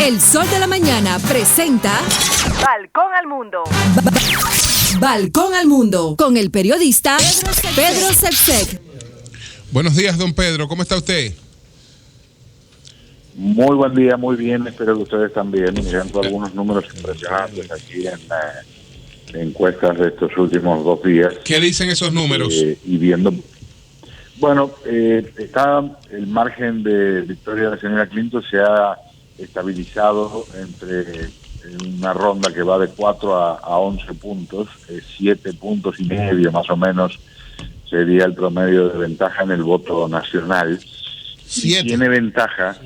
El Sol de la Mañana presenta Balcón al Mundo. Balcón al Mundo con el periodista Pedro Sepsek. Buenos días, don Pedro. ¿Cómo está usted? Muy buen día, muy bien. Espero que ustedes también. Mirando algunos números impresionantes aquí en encuestas de estos últimos 2 días. ¿Qué dicen esos números? Y viendo... Bueno, está el margen de victoria de la señora Clinton se ha estabilizado entre una ronda que va de 4 a 11 puntos, 7 puntos y medio más o menos sería el promedio de ventaja en el voto nacional. Tiene ventaja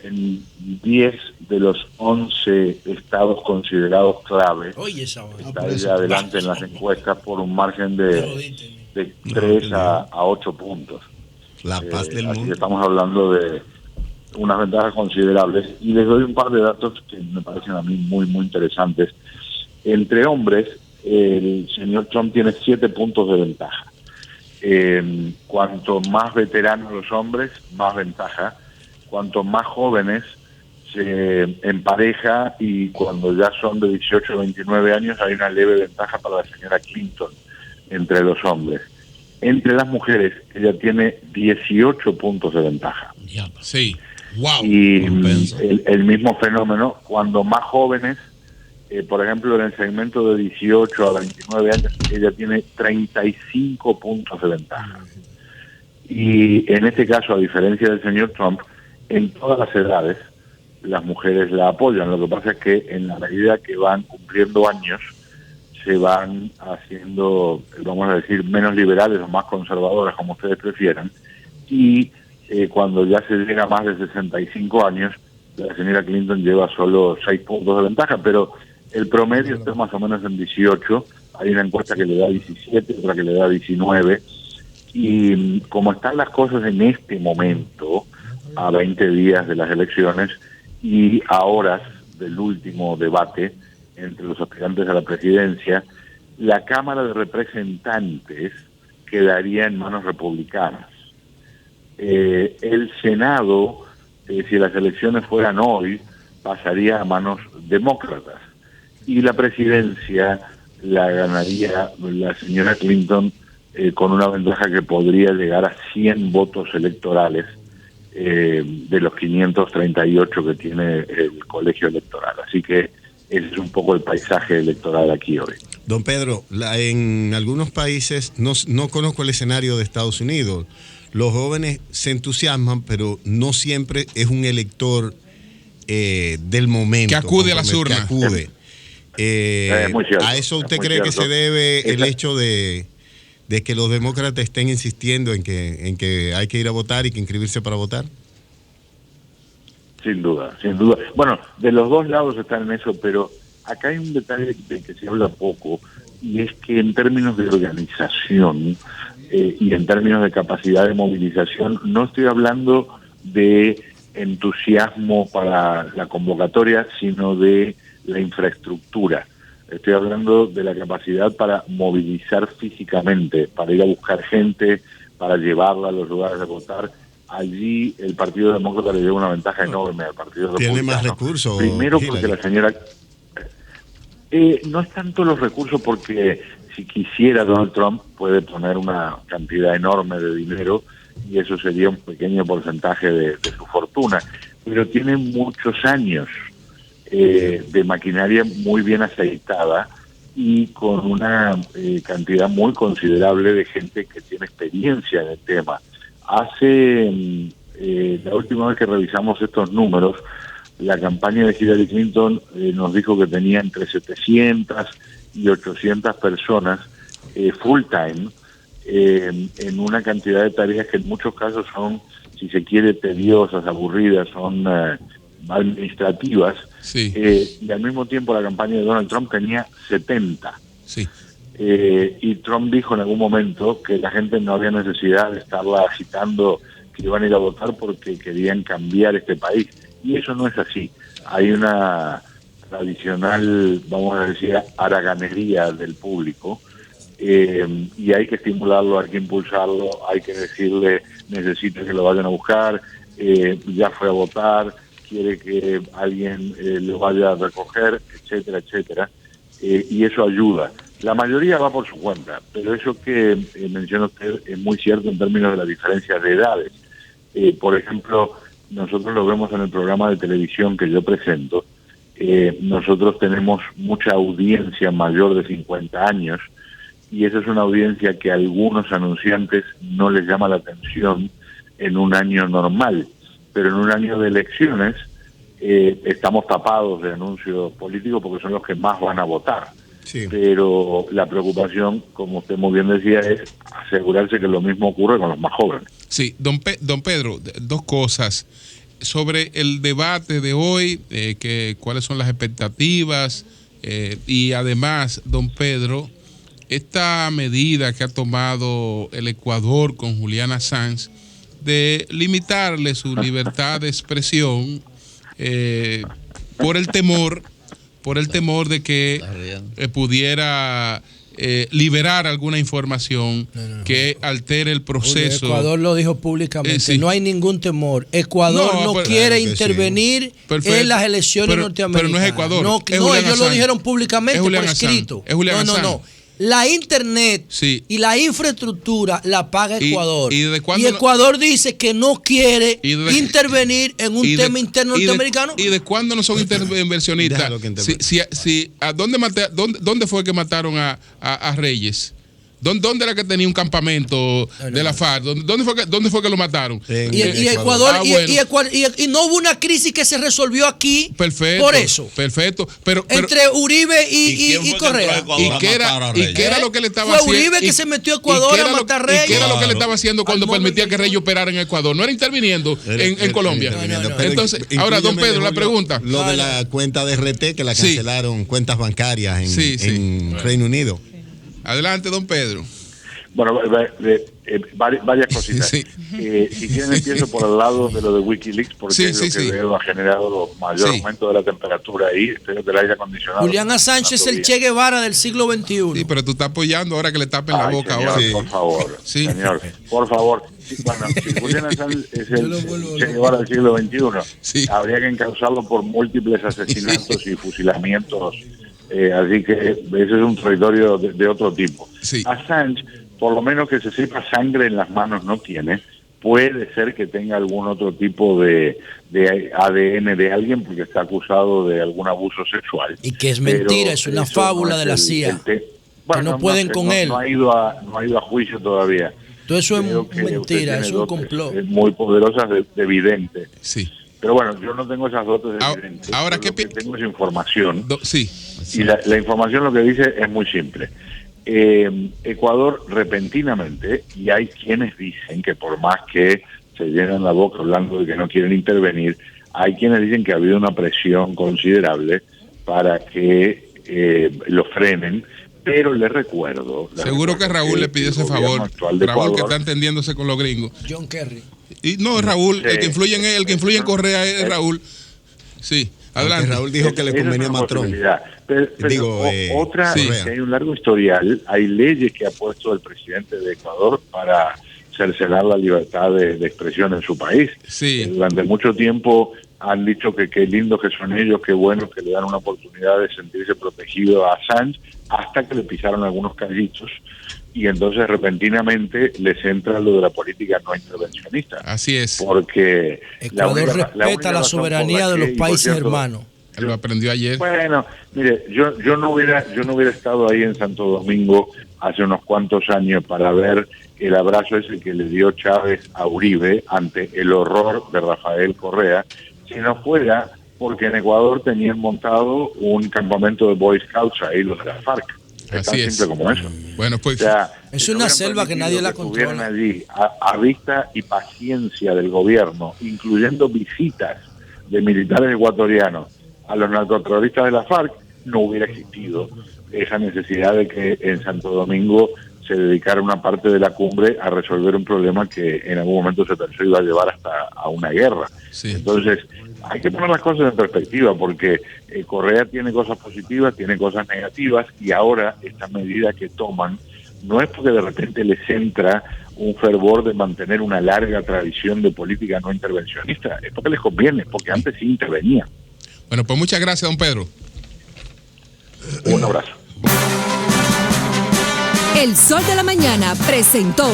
en 10 de los 11 estados considerados clave. Está ella adelante en las encuestas por un margen de 3 a 8 puntos. La paz del así mundo. que estamos hablando de unas ventajas considerables. Y les doy un par de datos que me parecen a mí muy, muy interesantes. Entre hombres, el señor Trump tiene 7 puntos de ventaja. Cuanto más veteranos los hombres, más ventaja. Cuanto más jóvenes se empareja, y cuando ya son de 18 a 29 años hay una leve ventaja para la señora Clinton entre los hombres. Entre las mujeres ella tiene 18 puntos de ventaja. Sí. Wow. Y el mismo fenómeno, cuando más jóvenes, por ejemplo, en el segmento de 18 a 29 años, ella tiene 35 puntos de ventaja. Y en este caso, a diferencia del señor Trump, en todas las edades, las mujeres la apoyan. Lo que pasa es que en la medida que van cumpliendo años, se van haciendo, vamos a decir, menos liberales o más conservadoras, como ustedes prefieran. Y cuando ya se llega a más de 65 años, la señora Clinton lleva solo 6 puntos de ventaja, pero el promedio está más o menos en 18. Hay una encuesta que le da 17, otra que le da 19. Y como están las cosas en este momento, a 20 días de las elecciones y a horas del último debate entre los aspirantes a la presidencia, la Cámara de Representantes quedaría en manos republicanas. El Senado, si las elecciones fueran hoy, pasaría a manos demócratas. Y la presidencia la ganaría la señora Clinton con una ventaja que podría llegar a 100 votos electorales de los 538 que tiene el colegio electoral. Así que ese es un poco el paisaje electoral aquí hoy. Don Pedro, en algunos países, no conozco el escenario de Estados Unidos, los jóvenes se entusiasman, pero no siempre es un elector del momento. Que acude a las urnas. Muy cierto. ¿A eso usted Es muy cree que cierto. se debe el hecho de que los demócratas estén insistiendo en que hay que ir a votar y que inscribirse para votar? Sin duda, sin duda. Bueno, de los dos lados están en eso, pero acá hay un detalle del que se habla poco, y es que en términos de organización y en términos de capacidad de movilización, no estoy hablando de entusiasmo para la convocatoria, sino de la infraestructura. Estoy hablando de la capacidad para movilizar físicamente, para ir a buscar gente, para llevarla a los lugares de votar. Allí el Partido Demócrata le lleva una ventaja enorme al Partido Republicano. ¿Tiene más recursos? Primero porque la señora... no es tanto los recursos, porque si quisiera Donald Trump puede poner una cantidad enorme de dinero y eso sería un pequeño porcentaje de su fortuna, pero tiene muchos años de maquinaria muy bien aceitada y con una cantidad muy considerable de gente que tiene experiencia en el tema. La última vez que revisamos estos números, la campaña de Hillary Clinton nos dijo que tenía entre 700 y 800 personas full time en una cantidad de tareas que en muchos casos son, si se quiere, tediosas, aburridas, son administrativas. Sí. Y al mismo tiempo la campaña de Donald Trump tenía 70. Sí. Y Trump dijo en algún momento que la gente no había necesidad de estarla agitando que iban a ir a votar porque querían cambiar este país. Y eso no es así. Hay una tradicional, vamos a decir, haraganería del público, y hay que estimularlo, hay que impulsarlo, hay que decirle, necesita que lo vayan a buscar, ya fue a votar, quiere que alguien lo vaya a recoger, etcétera, etcétera, y eso ayuda. La mayoría va por su cuenta, pero eso que menciona usted es muy cierto en términos de las diferencias de edades. Por ejemplo, nosotros lo vemos en el programa de televisión que yo presento. Nosotros tenemos mucha audiencia mayor de 50 años y esa es una audiencia que a algunos anunciantes no les llama la atención en un año normal, pero en un año de elecciones estamos tapados de anuncios políticos porque son los que más van a votar. Sí. Pero la preocupación, como usted muy bien decía, es asegurarse que lo mismo ocurre con los más jóvenes. Sí, don Pedro, dos cosas. Sobre el debate de hoy, cuáles son las expectativas y además, don Pedro, esta medida que ha tomado el Ecuador con Julian Assange de limitarle su libertad de expresión por el temor de que pudiera liberar alguna información que altere el proceso. Ecuador lo dijo públicamente, sí. No hay ningún temor. Ecuador no quiere intervenir en las elecciones norteamericanas. Pero no es Ecuador. No, ellos lo dijeron públicamente por escrito. No. La internet y la infraestructura la paga Ecuador. ¿Y Ecuador dice que no quiere intervenir en un tema interno norteamericano? ¿Y de cuándo no son inversionistas? ¿Dónde fue que mataron a Reyes? ¿Dónde era que tenía un campamento de la FARC? ¿Dónde fue que lo mataron? Y Ecuador, y no hubo una crisis que se resolvió aquí. Perfecto, por eso. Perfecto. Pero entre Uribe y Correa. ¿Y qué era lo que le estaba haciendo? Fue Uribe que se metió a Ecuador a matar a Reyes. ¿Y qué era lo que le estaba haciendo cuando permitía que Reyes operara en Ecuador? No era interviniendo en Colombia. Entonces, ahora, don Pedro, la pregunta. Lo de la cuenta de RT que la cancelaron, cuentas bancarias en Reino Unido. Adelante, don Pedro. Bueno, varias cositas. Si quieren, empiezo por el lado de lo de Wikileaks, porque es lo que veo ha generado mayor aumento de la temperatura ahí. Espero que el aire acondicionado. Julian Assange es el Che Guevara del siglo XXI. Sí, pero tú estás apoyando ahora que le tapen la boca. Señor, ahora. Por favor, señor, por favor. Bueno, si Julian Assange es el Che Guevara del siglo XXI, habría que encauzarlo por múltiples asesinatos y fusilamientos. Así que ese es un territorio de otro tipo. Assange, por lo menos que se sepa, sangre en las manos no tiene. Puede ser que tenga algún otro tipo de ADN de alguien porque está acusado de algún abuso sexual. Y que es mentira, es una fábula de la CIA. Bueno, que no pueden con él. No ha ido a juicio todavía. Todo eso es mentira, es un complot. Muy poderosas de evidente. Sí. Pero bueno, yo no tengo esas dotes evidentes. Ahora, ¿qué tengo es información? Sí. Y la información lo que dice es muy simple. Ecuador repentinamente, y hay quienes dicen que por más que se llenan la boca hablando de que no quieren intervenir, hay quienes dicen que ha habido una presión considerable para que lo frenen, pero les recuerdo... Seguro que Raúl le pidió ese favor. Raúl, que está entendiéndose con los gringos. John Kerry. Y no, Raúl, el que influye en Correa es Raúl. Sí. Adelante. Raúl dijo que le convenía a Trump. Otra, que hay un largo historial, hay leyes que ha puesto el presidente de Ecuador para cercenar la libertad de expresión en su país. Durante mucho tiempo han dicho que qué lindos que son ellos, qué buenos que le dan una oportunidad de sentirse protegido a Assange, hasta que le pisaron algunos callitos y entonces repentinamente les entra lo de la política no intervencionista. Así es. Porque Ecuador respeta la soberanía de los países hermanos. Él lo aprendió ayer. Bueno, mire, yo no hubiera estado ahí en Santo Domingo hace unos cuantos años para ver el abrazo ese que le dio Chávez a Uribe ante el horror de Rafael Correa, si no fuera porque en Ecuador tenían montado un campamento de Boy Scouts ahí, los de la FARC. Es tan simple como eso. Bueno, pues, o sea, es una selva que nadie la controla. Allí a vista y paciencia del gobierno, incluyendo visitas de militares ecuatorianos a los narcoterroristas de la FARC, no hubiera existido esa necesidad de que en Santo Domingo se dedicara una parte de la cumbre a resolver un problema que en algún momento se pensó iba a llevar hasta a una guerra. Entonces, hay que poner las cosas en perspectiva, porque Correa tiene cosas positivas, tiene cosas negativas, y ahora esta medida que toman no es porque de repente les entra un fervor de mantener una larga tradición de política no intervencionista, es porque les conviene, porque antes sí intervenían. Bueno, pues muchas gracias, don Pedro. Un abrazo. El Sol de la Mañana presentó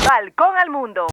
Balcón al Mundo.